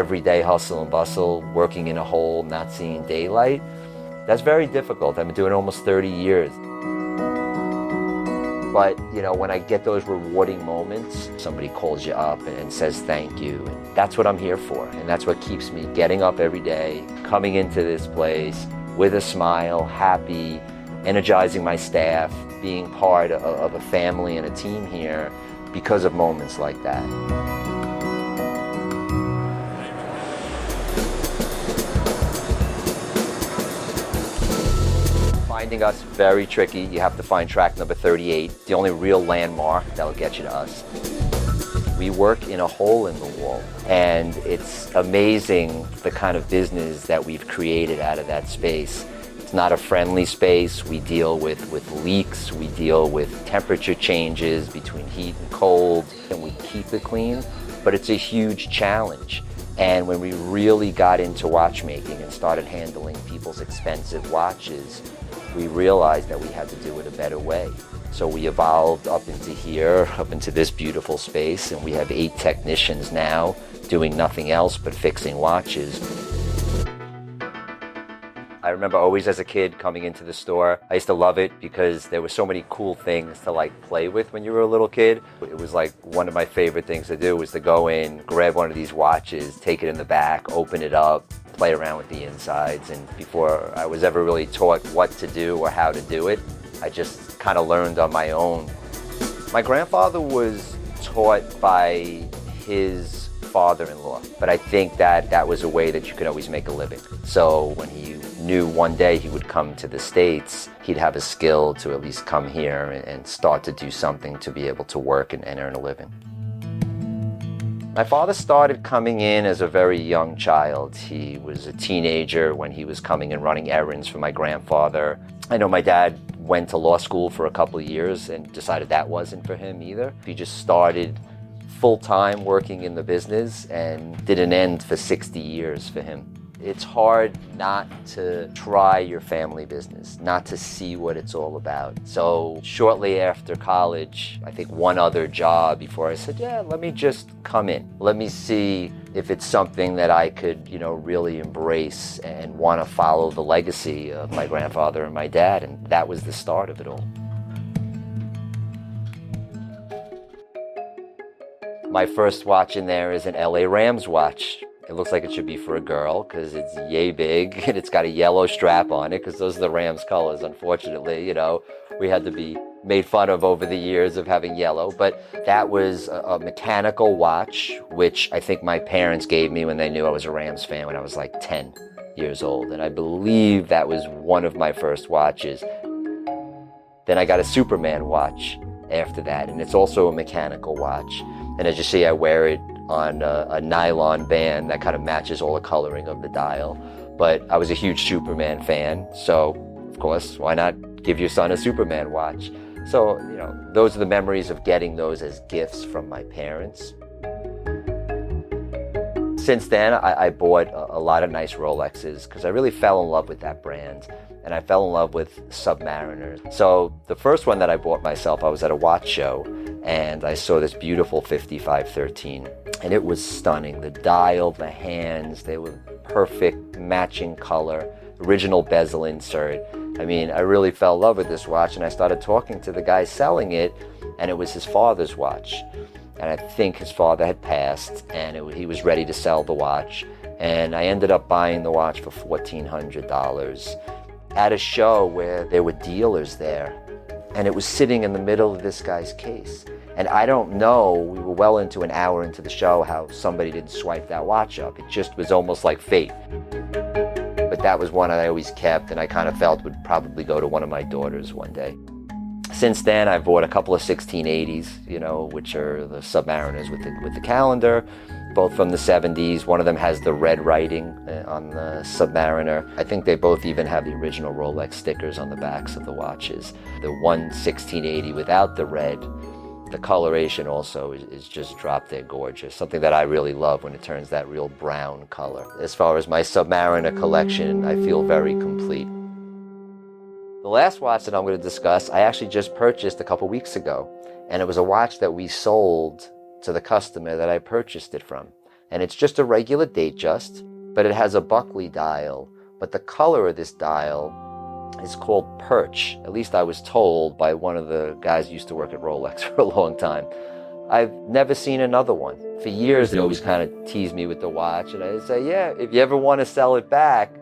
everyday hustle and bustle, working in a hole, not seeing daylight, that's very difficult. I've been doing it almost 30 years. But, when I get those rewarding moments, somebody calls you up and says thank you. And that's what I'm here for. And that's what keeps me getting up every day, coming into this place with a smile, happy, energizing my staff, being part of a family and a team here because of moments like that. Finding us, very tricky. You have to find track number 38, the only real landmark that'll get you to us. We work in a hole in the wall, and it's amazing the kind of business that we've created out of that space. It's not a friendly space. We deal with leaks, we deal with temperature changes between heat and cold, and we keep it clean, but it's a huge challenge. And when we really got into watchmaking and started handling people's expensive watches, we realized that we had to do it a better way. So we evolved up into here, up into this beautiful space, and we have 8 technicians now doing nothing else but fixing watches. I remember always as a kid coming into the store. I used to love it because there were so many cool things to play with when you were a little kid. It was one of my favorite things to do was to go in, grab one of these watches, take it in the back, open it up, play around with the insides. And before I was ever really taught what to do or how to do it, I just kind of learned on my own. My grandfather was taught by his father-in-law, but I think that was a way that you could always make a living. So when he knew one day he would come to the States, he'd have a skill to at least come here and start to do something to be able to work and earn a living. My father started coming in as a very young child. He was a teenager when he was coming and running errands for my grandfather. I know my dad went to law school for a couple of years and decided that wasn't for him either. He just started full-time working in the business and didn't end for 60 years for him. It's hard not to try your family business, not to see what it's all about. So shortly after college, I think one other job before I said, yeah, let me just come in. Let me see if it's something that I could, really embrace and want to follow the legacy of my grandfather and my dad. And that was the start of it all. My first watch in there is an LA Rams watch. It looks like it should be for a girl because it's yay big and it's got a yellow strap on it because those are the Rams colors. Unfortunately, we had to be made fun of over the years of having yellow, but that was a mechanical watch, which I think my parents gave me when they knew I was a Rams fan when I was 10 years old. And I believe that was one of my first watches. Then I got a Superman watch after that, and it's also a mechanical watch. And as you see, I wear it on a nylon band that kind of matches all the coloring of the dial. But I was a huge Superman fan, so of course, why not give your son a Superman watch? So, those are the memories of getting those as gifts from my parents. Since then, I bought a lot of nice Rolexes because I really fell in love with that brand. And I fell in love with Submariner. So the first one that I bought myself, I was at a watch show and I saw this beautiful 5513 and it was stunning. The dial, the hands, they were perfect, matching color, original bezel insert. I really fell in love with this watch and I started talking to the guy selling it and it was his father's watch. And I think his father had passed and he was ready to sell the watch. And I ended up buying the watch for $1,400. At a show where there were dealers there, and it was sitting in the middle of this guy's case. And I don't know, we were well into an hour into the show, how somebody didn't swipe that watch up. It just was almost like fate. But that was one I always kept, and I kind of felt would probably go to one of my daughters one day. Since then, I've bought a couple of 1680s, which are the Submariners with the calendar, both from the 70s. One of them has the red writing on the Submariner. I think they both even have the original Rolex stickers on the backs of the watches. The one 1680 without the red, the coloration also is just drop dead gorgeous. Something that I really love when it turns that real brown color. As far as my Submariner collection, I feel very complete. The last watch that I'm going to discuss, I actually just purchased a couple weeks ago. And it was a watch that we sold to the customer that I purchased it from. And it's just a regular Datejust, but it has a Buckley dial. But the color of this dial is called Perch. At least I was told by one of the guys who used to work at Rolex for a long time. I've never seen another one. For years, they always kind of teased me with the watch, and I'd say, yeah, if you ever want to sell it back,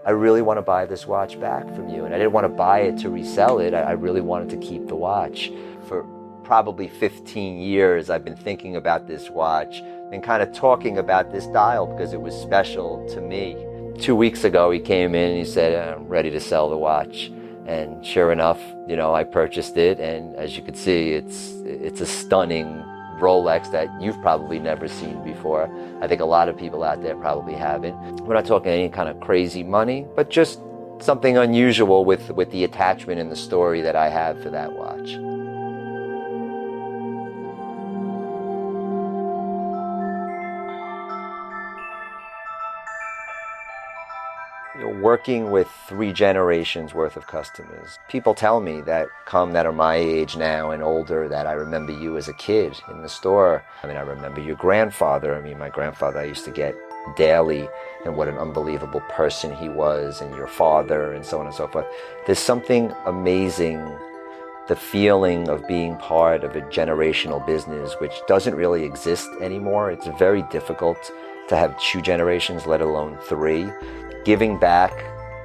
I really want to buy this watch back from you. And I didn't want to buy it to resell it. I really wanted to keep the watch. For probably 15 years, I've been thinking about this watch and kind of talking about this dial because it was special to me. 2 weeks ago, he came in and he said, I'm ready to sell the watch. And sure enough, I purchased it. And as you can see, it's a stunning Rolex that you've probably never seen before. I think a lot of people out there probably haven't. We're not talking any kind of crazy money, but just something unusual with the attachment and the story that I have for that watch. Working with 3 generations worth of customers. People tell me that are my age now and older, that I remember you as a kid in the store. I remember your grandfather. My grandfather I used to get daily, and what an unbelievable person he was, and your father, and so on and so forth. There's something amazing, the feeling of being part of a generational business, which doesn't really exist anymore. It's very difficult to have 2 generations, let alone 3. Giving back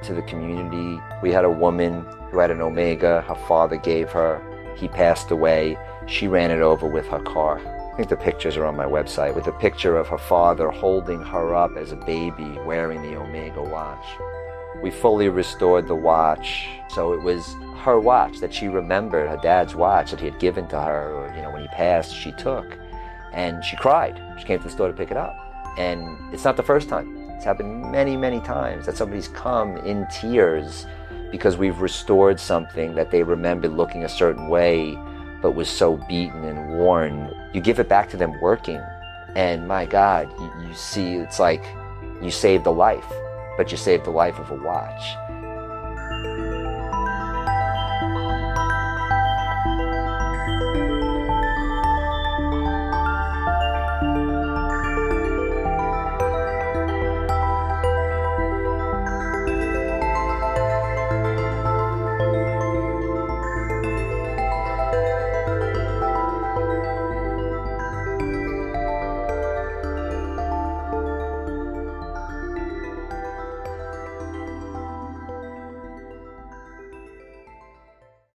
to the community. We had a woman who had an Omega, her father gave her, he passed away, she ran it over with her car. I think the pictures are on my website, with a picture of her father holding her up as a baby wearing the Omega watch. We fully restored the watch, so it was her watch that she remembered, her dad's watch that he had given to her, or when he passed, she took. And she cried. She came to the store to pick it up. And it's not the first time. It's happened many, many times that somebody's come in tears because we've restored something that they remembered looking a certain way but was so beaten and worn. You give it back to them working, and my God, you see, it's like you saved a life, but you saved the life of a watch.